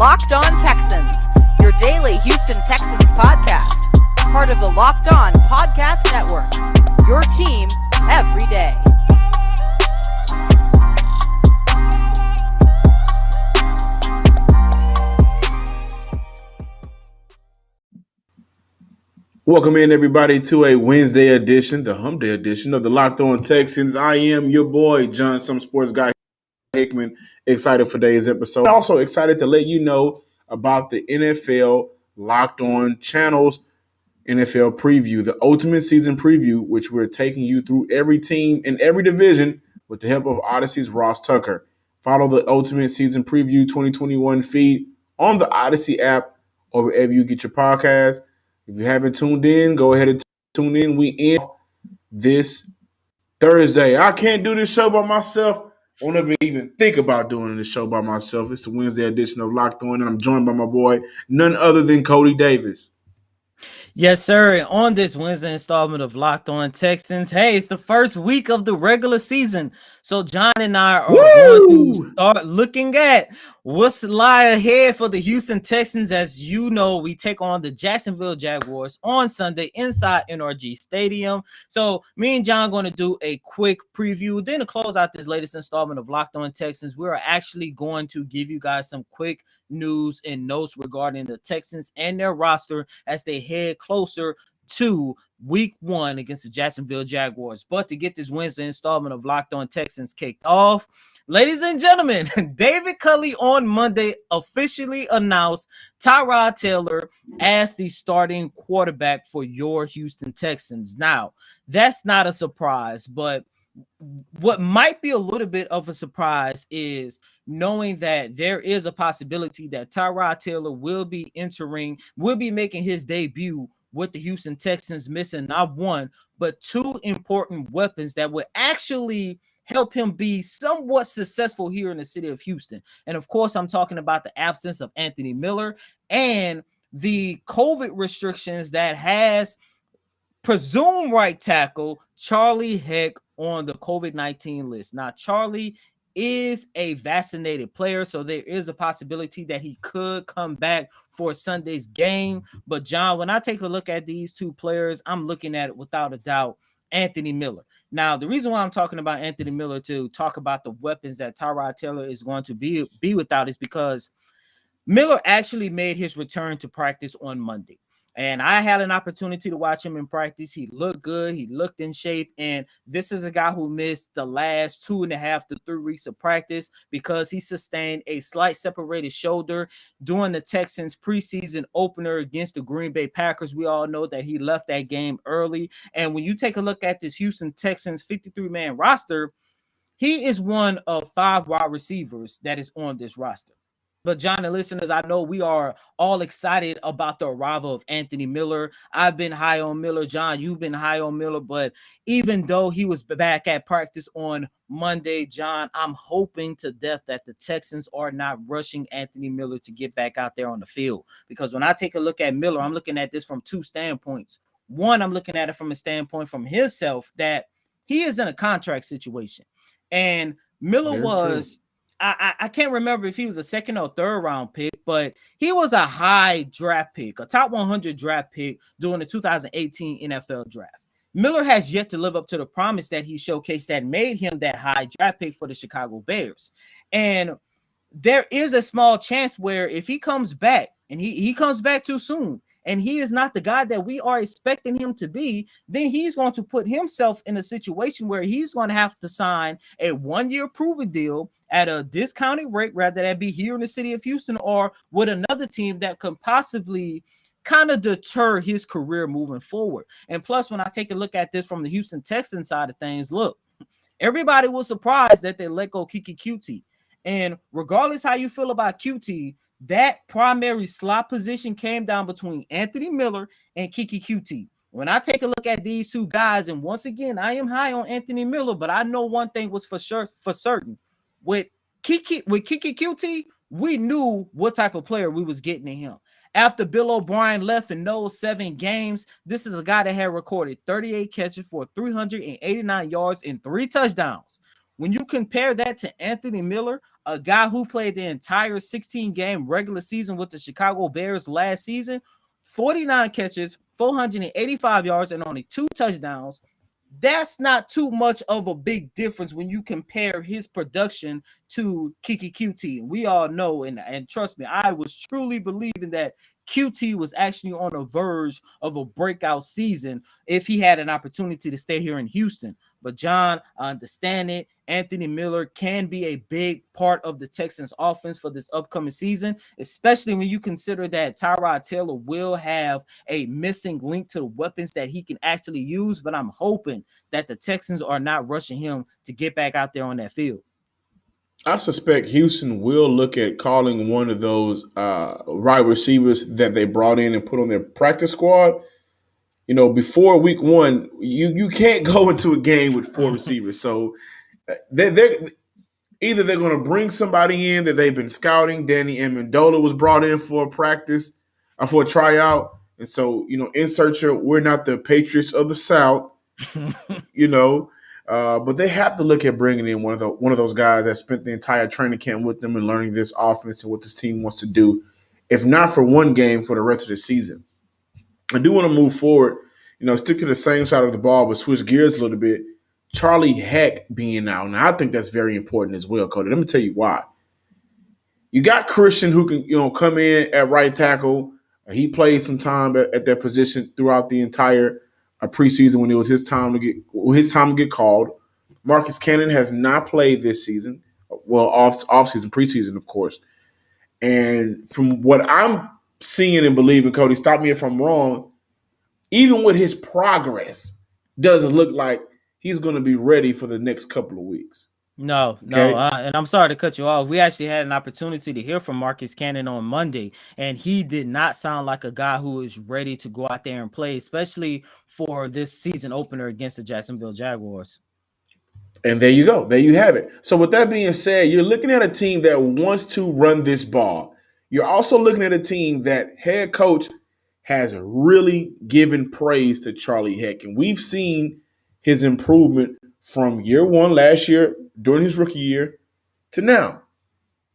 Locked On Texans, your daily Houston Texans podcast. Part of the Locked On Podcast Network, your team every day. Welcome in, everybody, to a Wednesday edition, the Hump Day edition of the Locked On Texans. I am your boy, John, some sports guy, Hickman. Excited for today's episode. Also excited to let you know about the NFL Locked On Channels NFL preview, the ultimate season preview, which we're taking you through every team in every division with the help of Odyssey's Ross Tucker. Follow the ultimate season preview 2021 feed on the Odyssey app or wherever you get your podcasts. If you haven't tuned in, go ahead and tune in. We end this Thursday. I can't do this show by myself. I won't ever even think about doing this show by myself. It's the Wednesday edition of Locked On, and I'm joined by my boy, none other than Cody Davis. Yes, sir. On this Wednesday installment of Locked On Texans, hey, it's the first week of the regular season. So John and I are going to start looking at what's lie ahead for the Houston Texans. As you know, we take on the Jacksonville Jaguars on Sunday inside NRG Stadium. So me and John are going to do a quick preview. Then to close out this latest installment of Locked On Texans, we're actually going to give you guys some quick news and notes regarding the Texans and their roster as they head closer to week 1 against the Jacksonville Jaguars. But to get this Wednesday installment of Locked On Texans kicked off, ladies and gentlemen, David Culley on Monday officially announced Tyrod Taylor as the starting quarterback for your Houston Texans. Now, that's not a surprise, but what might be a little bit of a surprise is knowing that there is a possibility that Tyrod Taylor will be making his debut with the Houston Texans, missing not one, but 2 important weapons that would actually help him be somewhat successful here in the city of Houston. And of course, I'm talking about the absence of Anthony Miller and the COVID restrictions that has presumed right tackle Charlie Heck on the COVID-19 list. Now, Charlie is a vaccinated player, so there is a possibility that he could come back for Sunday's game. But John, when I take a look at these 2 players, I'm looking at it without a doubt, Anthony Miller. Now, the reason why I'm talking about Anthony Miller to talk about the weapons that Tyrod Taylor is going to be without is because Miller actually made his return to practice on Monday. And I had an opportunity to watch him in practice. He looked good. He looked in shape. And this is a guy who missed the last 2.5 to 3 weeks of practice because he sustained a slight separated shoulder during the Texans preseason opener against the Green Bay Packers. We all know that he left that game early. And when you take a look at this Houston Texans 53-man roster, he is one of 5 wide receivers that is on this roster. But John and listeners, I know we are all excited about the arrival of Anthony Miller. I've been high on Miller. John, you've been high on Miller. But even though he was back at practice on Monday, John, I'm hoping to death that the Texans are not rushing Anthony Miller to get back out there on the field. Because when I take a look at Miller, I'm looking at this from 2 standpoints. One, I'm looking at it from a standpoint from himself that he is in a contract situation. And Miller was... I can't remember if he was a 2nd or 3rd round pick, but he was a high draft pick, a top 100 draft pick during the 2018 NFL draft. Miller has yet to live up to the promise that he showcased that made him that high draft pick for the Chicago Bears. And there is a small chance where if he comes back and he comes back too soon and he is not the guy that we are expecting him to be, then he's going to put himself in a situation where he's going to have to sign a 1-year proven deal at a discounted rate, rather that be here in the city of Houston or with another team that could possibly kind of deter his career moving forward. And plus, when I take a look at this from the Houston Texans side of things, look, everybody was surprised that they let go Kiki QT. And regardless how you feel about QT, that primary slot position came down between Anthony Miller and Kiki QT. When I take a look at these 2 guys, and once again, I am high on Anthony Miller, but I know one thing was for certain. With Kiki QT, we knew what type of player we was getting in him. After Bill O'Brien left in those 7 games, this is a guy that had recorded 38 catches for 389 yards and 3 touchdowns. When you compare that to Anthony Miller, a guy who played the entire 16-game regular season with the Chicago Bears last season, 49 catches, 485 yards, and only 2 touchdowns, that's not too much of a big difference when you compare his production to Kiki QT. And we all know, and trust me, I was truly believing that QT was actually on the verge of a breakout season if he had an opportunity to stay here in Houston. But John, I understand it. Anthony Miller can be a big part of the Texans offense for this upcoming season, especially when you consider that Tyrod Taylor will have a missing link to the weapons that he can actually use. But I'm hoping that the Texans are not rushing him to get back out there on that field. I suspect Houston will look at calling one of those wide receivers that they brought in and put on their practice squad. You know, before week one, you can't go into a game with 4 receivers. So they're either they're going to bring somebody in that they've been scouting. Danny Amendola was brought in for a practice, for a tryout. And so, you know, insert your, we're not the Patriots of the South, you know. But they have to look at bringing in one of those guys that spent the entire training camp with them and learning this offense and what this team wants to do, if not for one game, for the rest of the season. I do want to move forward, you know, stick to the same side of the ball, but switch gears a little bit. Charlie Heck being out. Now, I think that's very important as well, Cody. Let me tell you why. You got Christian who can, you know, come in at right tackle. He played some time at that position throughout the entire preseason when it was his time to get called. Marcus Cannon has not played this season. Well, off season, preseason, of course. And from what I'm seeing and believing, Cody, stop me if I'm wrong, even with his progress, doesn't look like he's going to be ready for the next couple of weeks. No, and I'm sorry to cut you off. We actually had an opportunity to hear from Marcus Cannon on Monday, and he did not sound like a guy who is ready to go out there and play, especially for this season opener against the Jacksonville Jaguars. And there you go. There you have it. So with that being said, you're looking at a team that wants to run this ball. You're also looking at a team that head coach has really given praise to Charlie Heck. And we've seen his improvement from year one last year during his rookie year to now.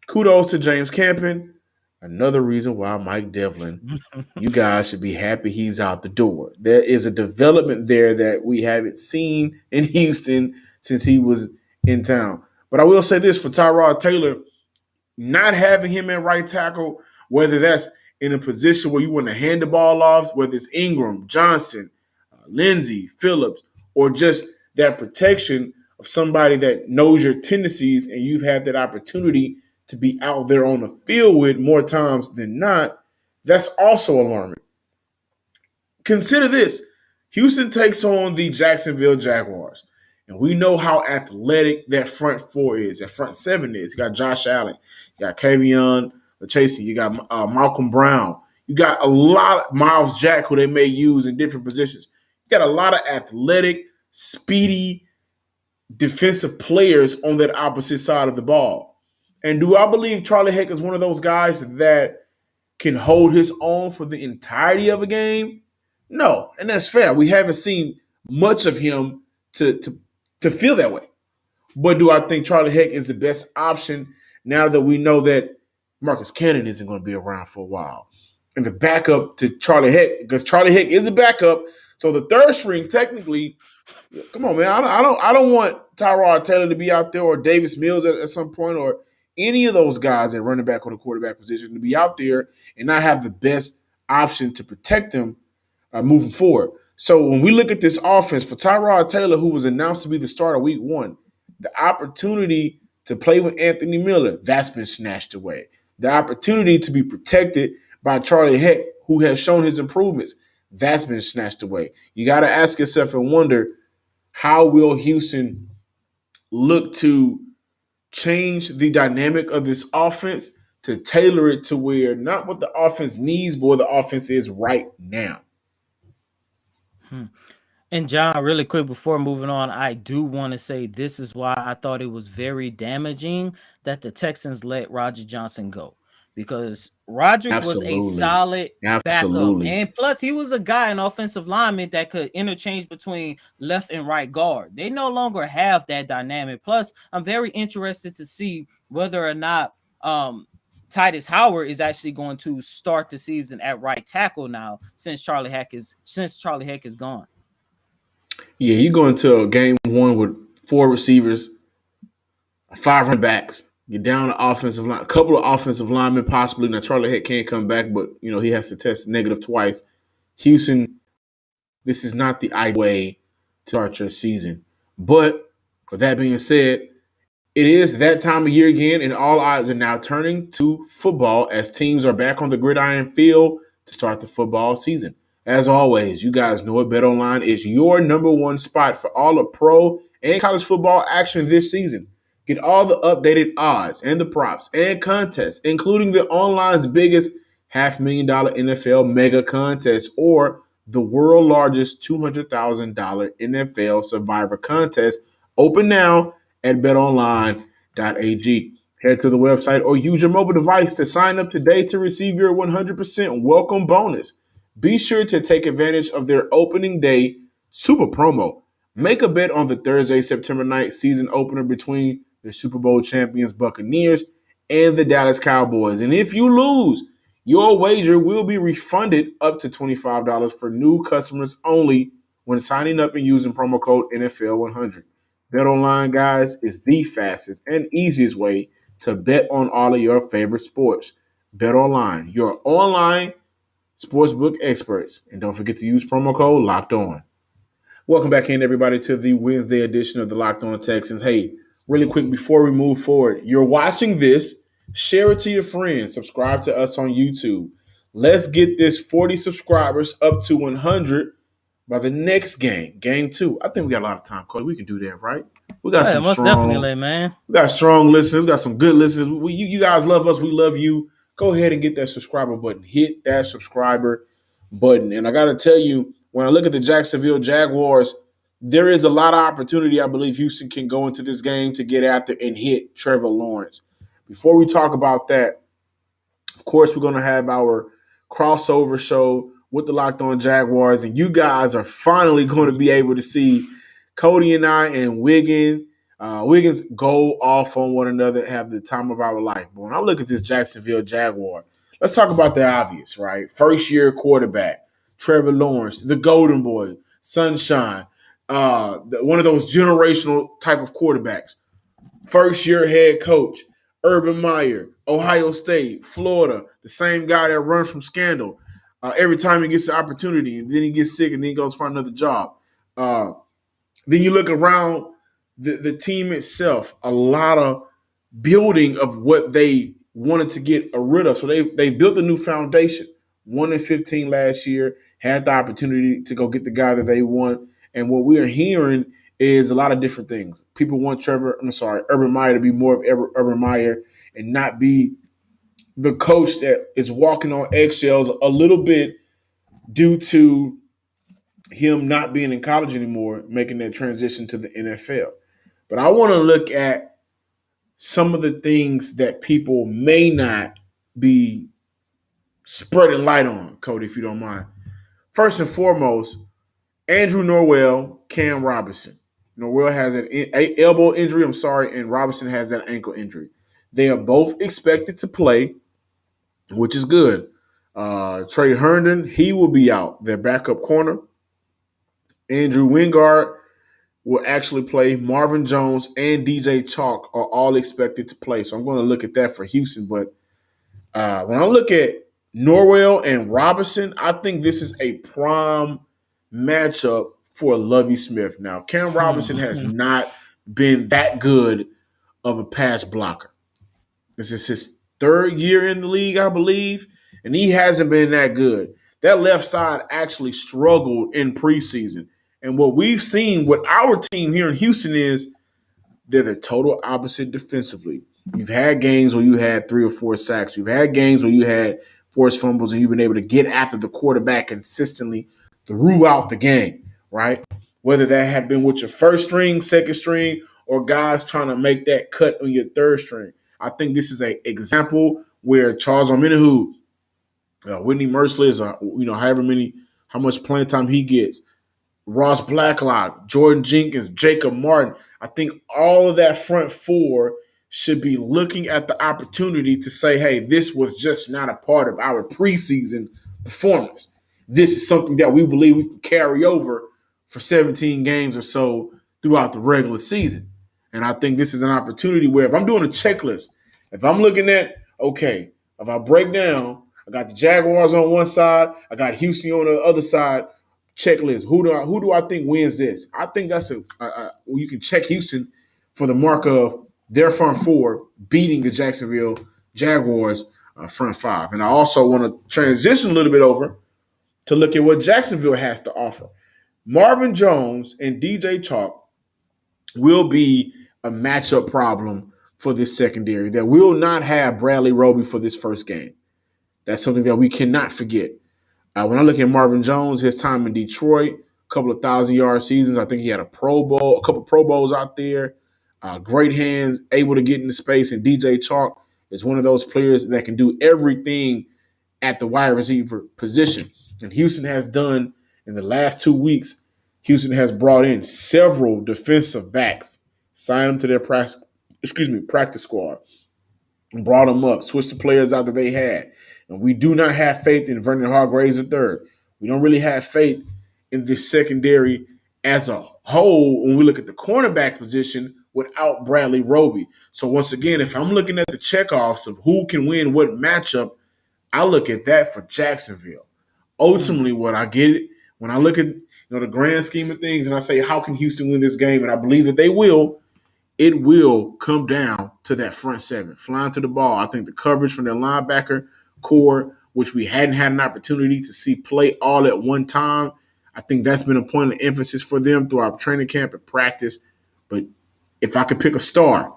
Kudos to James Campen. Another reason why Mike Devlin, you guys should be happy he's out the door. There is a development there that we haven't seen in Houston since he was in town. But I will say this for Tyrod Taylor, not having him at right tackle, whether that's in a position where you want to hand the ball off, whether it's Ingram, Johnson, Lindsey, Phillips, or just that protection of somebody that knows your tendencies and you've had that opportunity to be out there on the field with more times than not, that's also alarming. Consider this. Houston takes on the Jacksonville Jaguars. And we know how athletic that front four is, that front seven is. You got Josh Allen, you got Kavion Chasey, you got Malcolm Brown. You got a lot of Miles Jack, who they may use in different positions. You got a lot of athletic, speedy, defensive players on that opposite side of the ball. And do I believe Charlie Heck is one of those guys that can hold his own for the entirety of a game? No, and that's fair. We haven't seen much of him to feel that way. But do I think Charlie Heck is the best option now that we know that Marcus Cannon isn't going to be around for a while? And the backup to Charlie Heck, because Charlie Heck is a backup, so the third string technically. Come on, man. I don't want Tyrod Taylor to be out there or Davis Mills at some point or any of those guys at running back or the quarterback position to be out there and not have the best option to protect them moving forward. So when we look at this offense for Tyrod Taylor, who was announced to be the starter week one, the opportunity to play with Anthony Miller, that's been snatched away. The opportunity to be protected by Charlie Heck, who has shown his improvements, that's been snatched away. You got to ask yourself and wonder, how will Houston look to change the dynamic of this offense to tailor it to where not what the offense needs, but what the offense is right now? And John, really quick before moving on, I do want to say this is why I thought it was very damaging that the Texans let Roger Johnson go. because Roderick was a Absolutely. solid backup. Absolutely. And plus, he was a guy, an offensive lineman that could interchange between left and right guard. They no longer have that dynamic. Plus, I'm very interested to see whether or not Titus Howard is actually going to start the season at right tackle now since Charlie Heck is gone. Yeah, you go into a game one with 4 receivers, 5 running backs. You're down an offensive line, a couple of offensive linemen possibly. Now Charlie Heck can't come back, but he has to test negative twice. Houston, this is not the ideal way to start your season. But with that being said, it is that time of year again, and all eyes are now turning to football as teams are back on the gridiron field to start the football season. As always, you guys know it, BetOnline is your number one spot for all the pro and college football action this season. Get all the updated odds and the props and contests, including the online's biggest $500,000 NFL mega contest or the world's largest $200,000 NFL Survivor contest. Open now at betonline.ag. Head to the website or use your mobile device to sign up today to receive your 100% welcome bonus. Be sure to take advantage of their opening day super promo. Make a bet on the Thursday, September 9th season opener between the Super Bowl champions Buccaneers and the Dallas Cowboys. And if you lose, your wager will be refunded up to $25 for new customers only when signing up and using promo code NFL100. BetOnline, guys, is the fastest and easiest way to bet on all of your favorite sports. BetOnline, your online sportsbook experts. And don't forget to use promo code Locked On. Welcome back in, everybody, to the Wednesday edition of the Locked On Texans. Hey, really quick before we move forward, you're watching this, share it to your friends, subscribe to us on YouTube. Let's get this 40 subscribers up to 100 by the next game 2. I think we got a lot of time, Cody. We can do that, right? We got some most strong, definitely, man. We got strong listeners. We got some good listeners. You guys love us. We love you. Go ahead and get that subscriber button. Hit that subscriber button. And I got to tell you, when I look at the Jacksonville Jaguars, there is a lot of opportunity. I believe Houston can go into this game to get after and hit Trevor Lawrence. Before we talk about that, of course, we're going to have our crossover show with the Locked On Jaguars, and you guys are finally going to be able to see Cody and I and Wiggins go off on one another, have the time of our life. But when I look at this Jacksonville Jaguar, let's talk about the obvious, right? First-year quarterback, Trevor Lawrence, the Golden Boy, Sunshine, one of those generational type of quarterbacks. First-year head coach, Urban Meyer, Ohio State, Florida, the same guy that runs from scandal. Every time he gets the opportunity, and then he gets sick, and then he goes find another job. Then you look around the team itself, a lot of building of what they wanted to get rid of. So they built a new foundation. 1-15 last year, had the opportunity to go get the guy that they want. And what we are hearing is a lot of different things. People want Urban Meyer to be more of Urban Meyer and not be the coach that is walking on eggshells a little bit due to him not being in college anymore, making that transition to the NFL. But I want to look at some of the things that people may not be spreading light on, Cody, if you don't mind. First and foremost, Andrew Norwell, Cam Robinson. Norwell has an elbow injury, and Robinson has an ankle injury. They are both expected to play, which is good. Trey Herndon, he will be out, their backup corner. Andrew Wingard will actually play. Marvin Jones and DJ Chalk are all expected to play. So I'm going to look at that for Houston. But when I look at Norwell and Robinson, I think this is a prime matchup for Lovie Smith. Now, Cam Robinson has not been that good of a pass blocker. This is his 3rd year in the league, I believe, and he hasn't been that good. That left side actually struggled in preseason. And what we've seen with our team here in Houston is they're the total opposite defensively. You've had games where you had 3 or 4 sacks. You've had games where you had forced fumbles and you've been able to get after the quarterback consistently throughout the game, right? Whether that had been with your first string, second string, or guys trying to make that cut on your third string. I think this is an example where Charles Omenihu, Whitney Merciless, how much playing time he gets, Ross Blacklock, Jordan Jenkins, Jacob Martin. I think all of that front four should be looking at the opportunity to say, hey, this was just not a part of our preseason performance. This is something that we believe we can carry over for 17 games or so throughout the regular season. And I think this is an opportunity where if I'm doing a checklist, if I'm looking at, okay, if I break down, I got the Jaguars on one side, I got Houston on the other side, checklist. Who do I think wins this? I think that's you can check Houston for the mark of their front four beating the Jacksonville Jaguars front five. And I also want to transition a little bit over to look at what Jacksonville has to offer. Marvin Jones and DJ Chark will be a matchup problem for this secondary that will not have Bradley Roby for this first game. That's something that we cannot forget. When I look at Marvin Jones, his time in Detroit, a couple of 1,000-yard seasons. I think he had a Pro Bowl, a couple of Pro Bowls out there. Great hands, able to get into space. And DJ Chark is one of those players that can do everything at the wide receiver position. And Houston has done in the last 2 weeks. Houston has brought in several defensive backs, signed them to their practice squad, and brought them up, switched the players out that they had. And we do not have faith in Vernon Hargreaves III. We don't really have faith in this secondary as a whole when we look at the cornerback position without Bradley Roby. So once again, if I'm looking at the checkoffs of who can win what matchup, I look at that for Jacksonville. Ultimately, what I get when I look at the grand scheme of things and I say, how can Houston win this game? And I believe that they will. It will come down to that front seven, flying to the ball. I think the coverage from their linebacker core, which we hadn't had an opportunity to see play all at one time, I think that's been a point of emphasis for them throughout training camp and practice. But if I could pick a star,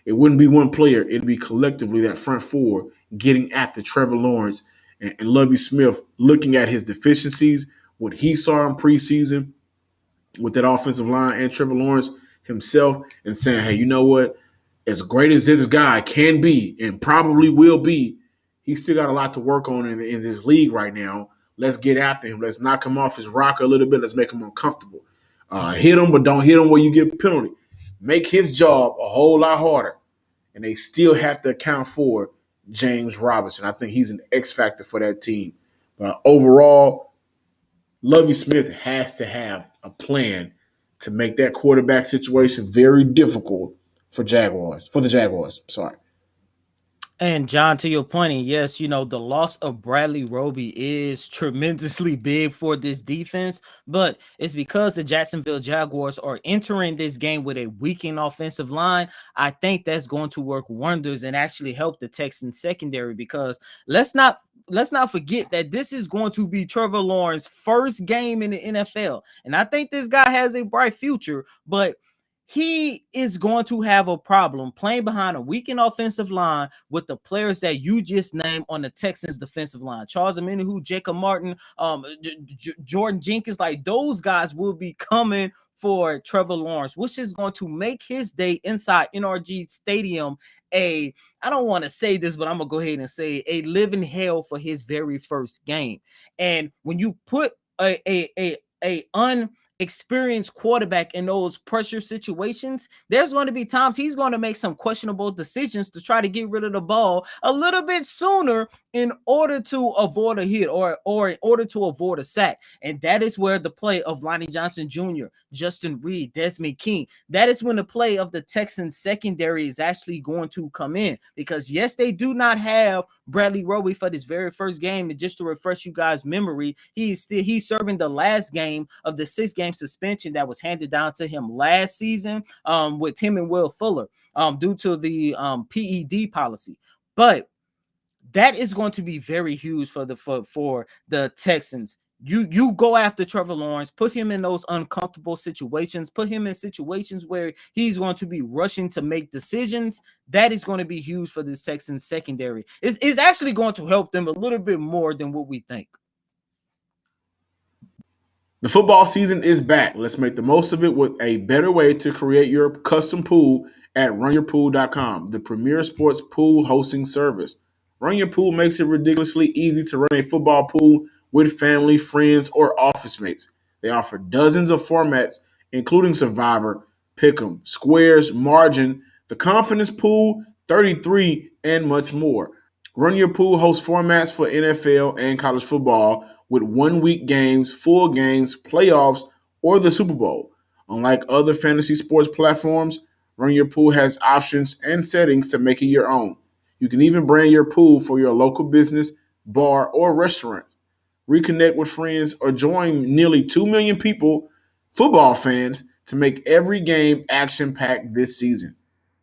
it wouldn't be one player. It'd be collectively that front four getting after Trevor Lawrence and Lovie Smith, looking at his deficiencies, what he saw in preseason with that offensive line and Trevor Lawrence himself, and saying, hey, you know what? As great as this guy can be and probably will be, he's still got a lot to work on in this league right now. Let's get after him. Let's knock him off his rocker a little bit. Let's make him uncomfortable. Hit him, but don't hit him where you get a penalty. Make his job a whole lot harder. And they still have to account for James Robinson. I think he's an X factor for that team. But overall, Lovie Smith has to have a plan to make that quarterback situation very difficult for the Jaguars. Sorry. And John, to your point, and yes, the loss of Bradley Roby is tremendously big for this defense, but it's because the Jacksonville Jaguars are entering this game with a weakened offensive line. I think that's going to work wonders and actually help the Texans secondary, because let's not forget that this is going to be Trevor Lawrence's first game in the NFL. And I think this guy has a bright future, but he is going to have a problem playing behind a weakened offensive line with the players that you just named on the Texans defensive line. Charles Omenihu, Jacob Martin, Jordan Jenkins, like those guys will be coming for Trevor Lawrence, which is going to make his day inside NRG Stadium I don't want to say this, but I'm going to go ahead and say a living hell for his very first game. And when you put a experienced quarterback in those pressure situations, there's going to be times he's going to make some questionable decisions to try to get rid of the ball a little bit sooner in order to avoid a hit or in order to avoid a sack. And that is where the play of Lonnie Johnson Jr., Justin Reed, Desmond King, that is when the play of the Texans secondary is actually going to come in, because yes, they do not have Bradley Roby for this very first game. And just to refresh you guys' memory, he's serving the last game of the 6-game suspension that was handed down to him last season with him and Will Fuller due to the PED policy. But that is going to be very huge for the Texans. You go after Trevor Lawrence, put him in those uncomfortable situations, put him in situations where he's going to be rushing to make decisions. That is going to be huge for this Texans secondary. It's actually going to help them a little bit more than what we think. The football season is back. Let's make the most of it with a better way to create your custom pool at runyourpool.com, the premier sports pool hosting service. Run Your Pool makes it ridiculously easy to run a football pool with family, friends, or office mates. They offer dozens of formats, including Survivor, Pick'em, Squares, Margin, the Confidence Pool, 33, and much more. Run Your Pool hosts formats for NFL and college football with 1 week games, full games, playoffs, or the Super Bowl. Unlike other fantasy sports platforms, Run Your Pool has options and settings to make it your own. You can even brand your pool for your local business, bar, or restaurant. Reconnect with friends or join nearly 2 million people, football fans, to make every game action packed this season.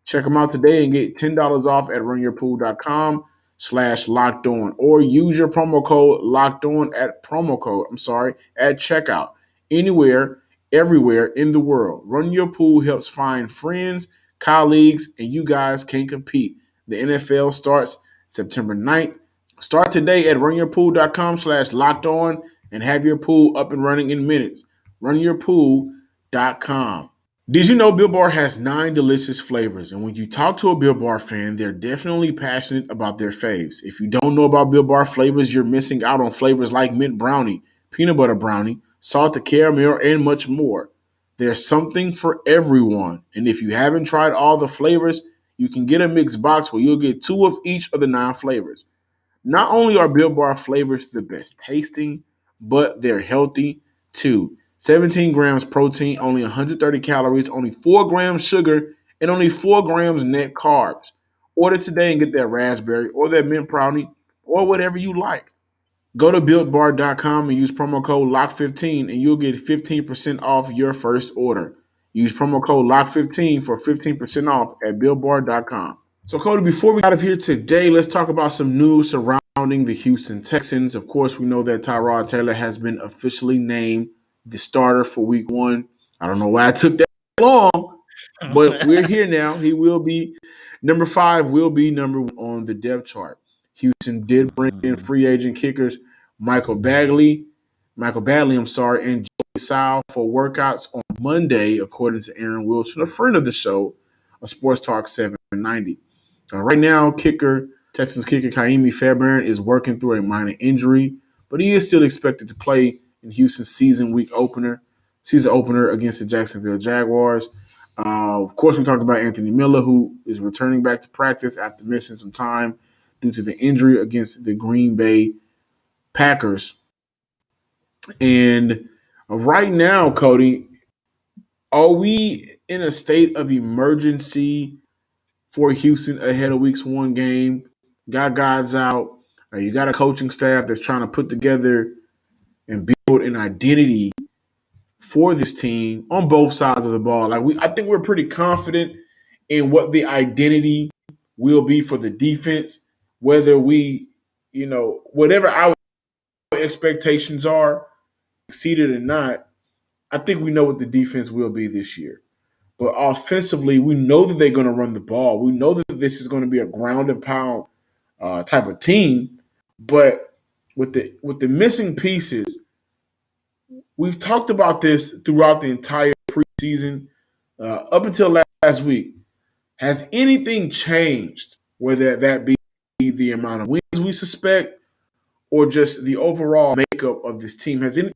Check them out today and get $10 off at runyourpool.com/locked on or use your promo code locked on at checkout. Anywhere, everywhere in the world. Run Your Pool helps find friends, colleagues, and you guys can compete. The NFL starts September 9th. Start today at runyourpool.com/locked on and have your pool up and running in minutes. Runyourpool.com. Did you know Built Bar has 9 delicious flavors? And when you talk to a Built Bar fan, they're definitely passionate about their faves. If you don't know about Built Bar flavors, you're missing out on flavors like mint brownie, peanut butter brownie, salted caramel, and much more. There's something for everyone. And if you haven't tried all the flavors, you can get a mixed box where you'll get 2 of each of the 9 flavors. Not only are Built Bar flavors the best tasting, but they're healthy too. 17 grams protein, only 130 calories, only 4 grams sugar, and only 4 grams net carbs. Order today and get that raspberry or that mint brownie or whatever you like. Go to builtbar.com and use promo code LOCK15 and you'll get 15% off your first order. Use promo code LOCK15 for 15% off at builtbar.com. So, Cody, before we get out of here today, let's talk about some news surrounding the Houston Texans. Of course, we know that Tyrod Taylor has been officially named the starter for week 1. I don't know why it took that long, but we're here now. He will be number 5, will be number 1 on the depth chart. Houston did bring in free agent kickers Michael Badley, and Joey Sal for workouts on Monday, according to Aaron Wilson, a friend of the show, of Sports Talk 790. Right now, Texans kicker Kaimi Fairbairn is working through a minor injury, but he is still expected to play in Houston's season opener against the Jacksonville Jaguars. Of course, we talked about Anthony Miller, who is returning back to practice after missing some time due to the injury against the Green Bay Packers. And right now, Cody, are we in a state of emergency for Houston ahead of week's 1 game? Got guys out. You got a coaching staff that's trying to put together and build an identity for this team on both sides of the ball. I think we're pretty confident in what the identity will be for the defense, whether whatever our expectations are, exceeded or not. I think we know what the defense will be this year. But offensively, we know that they're going to run the ball. We know that this is going to be a ground and pound type of team. But with the missing pieces, we've talked about this throughout the entire preseason up until last week. Has anything changed, whether that be the amount of wins we suspect or just the overall makeup of this team? Has anything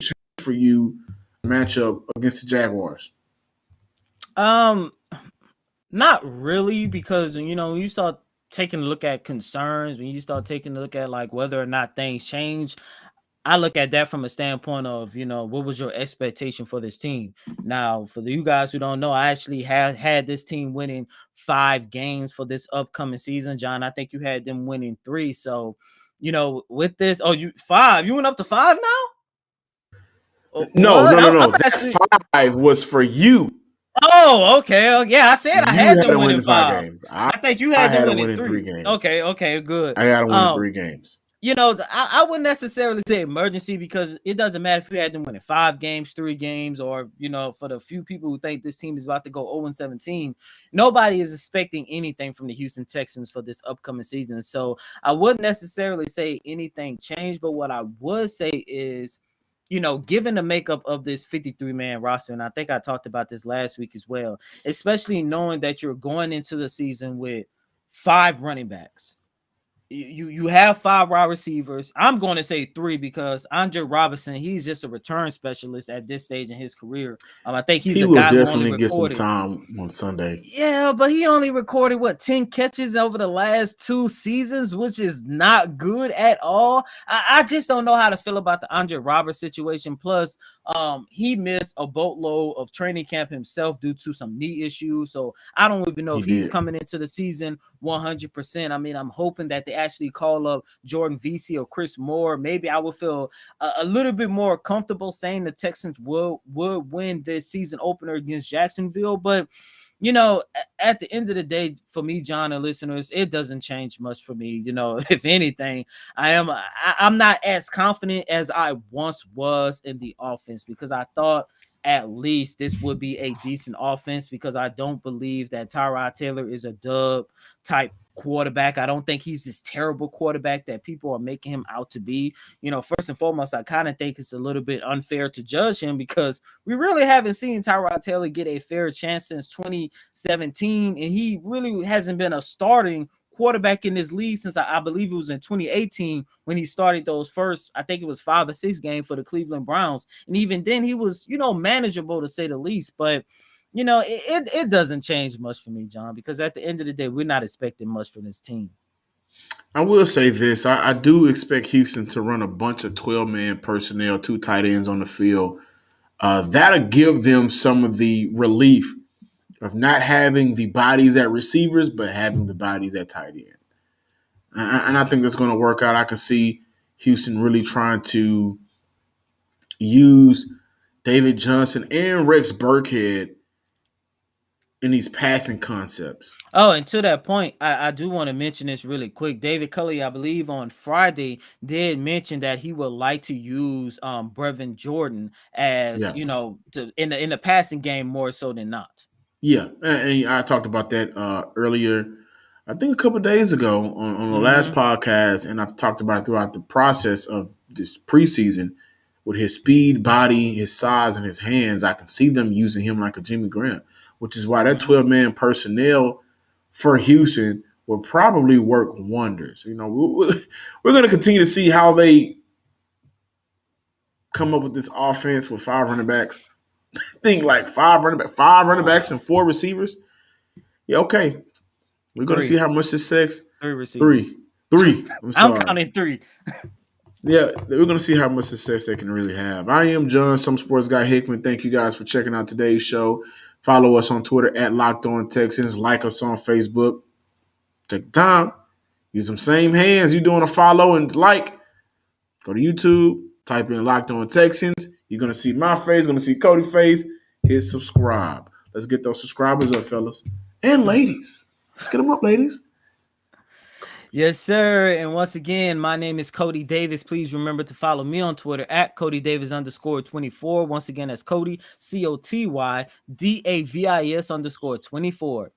changed for you matchup against the Jaguars? Not really, because when you start taking a look at concerns, when you start taking a look at like whether or not things change, I look at that from a standpoint of, what was your expectation for this team? Now, for you guys who don't know, I actually had this team winning 5 games for this upcoming season. John, I think you had them winning 3. So, with this, you 5, you went up to 5 now? No. That 5 was for you. Oh, okay. Yeah, I said I had them winning 5 games. I think you had them winning 3 games. Okay, good. I got them winning 3 games. I wouldn't necessarily say emergency, because it doesn't matter if you had them winning 5 games, 3 games, or, for the few people who think this team is about to go 0-17, nobody is expecting anything from the Houston Texans for this upcoming season. So I wouldn't necessarily say anything changed, but what I would say is, given the makeup of this 53-man roster, and I think I talked about this last week as well, especially knowing that you're going into the season with 5 running backs. you have 5 wide receivers. I'm going to say 3 because Andre Robinson, he's just a return specialist at this stage in his career. I think he's He a will guy who only definitely get some recorded. time on Sunday. Yeah, but he only recorded 10 catches over the last 2 seasons, which is not good at all. I just don't know how to feel about the Andre Roberts situation. Plus, he missed a boatload of training camp himself due to some knee issues. So I don't even know He if he's did. coming into the season 100%. I mean, I'm hoping that they actually call up Jordan Vesey or Chris Moore. Maybe I would feel a little bit more comfortable saying the Texans would win this season opener against Jacksonville. But at the end of the day, for me, John and listeners, it doesn't change much for me. If anything, I'm not as confident as I once was in the offense because I thought at least this would be a decent offense because I don't believe that Tyrod Taylor is a dub type quarterback. I don't think he's this terrible quarterback that people are making him out to be. First and foremost, I kind of think it's a little bit unfair to judge him because we really haven't seen Tyrod Taylor get a fair chance since 2017, and he really hasn't been a starting quarterback in this league since I believe it was in 2018 when he started those first, I think it was 5 or 6 games for the Cleveland Browns. And even then he was, manageable to say the least. But it doesn't change much for me, John, because at the end of the day, we're not expecting much from this team. I will say this. I do expect Houston to run a bunch of 12-man personnel, 2 tight ends on the field. That'll give them some of the relief of not having the bodies at receivers, but having the bodies at tight end. And I think that's going to work out. I can see Houston really trying to use David Johnson and Rex Burkhead in these passing concepts. Oh, and to that point, I do want to mention this really quick. David Culley, I believe on Friday, did mention that he would like to use Brevin Jordan as in the passing game more so than not. Yeah, and I talked about that earlier, I think a couple of days ago on the last podcast, and I've talked about it throughout the process of this preseason. With his speed, body, his size, and his hands, I can see them using him like a Jimmy Graham, which is why that 12-man personnel for Houston will probably work wonders. We're going to continue to see how they come up with this offense with 5 running backs. Think like 5 running backs and 4 receivers. Yeah, okay. We're going to see how much success. 3 receivers. 3. I'm counting 3. Yeah, we're going to see how much success they can really have. I am John, some sports guy Hickman. Thank you guys for checking out today's show. Follow us on Twitter at Locked On Texans. Like us on Facebook. Take the time. Use them same hands. You doing a follow and like. Go to YouTube. Type in Locked On Texans. You're going to see my face. Going to see Cody's face. Hit subscribe. Let's get those subscribers up, fellas. And ladies. Let's get them up, ladies. Yes, sir. And once again, my name is Cody Davis. Please remember to follow me on Twitter at Cody Davis _24. Once again, that's Cody, COTY DAVIS _24.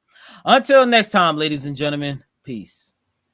Until next time, ladies and gentlemen, peace.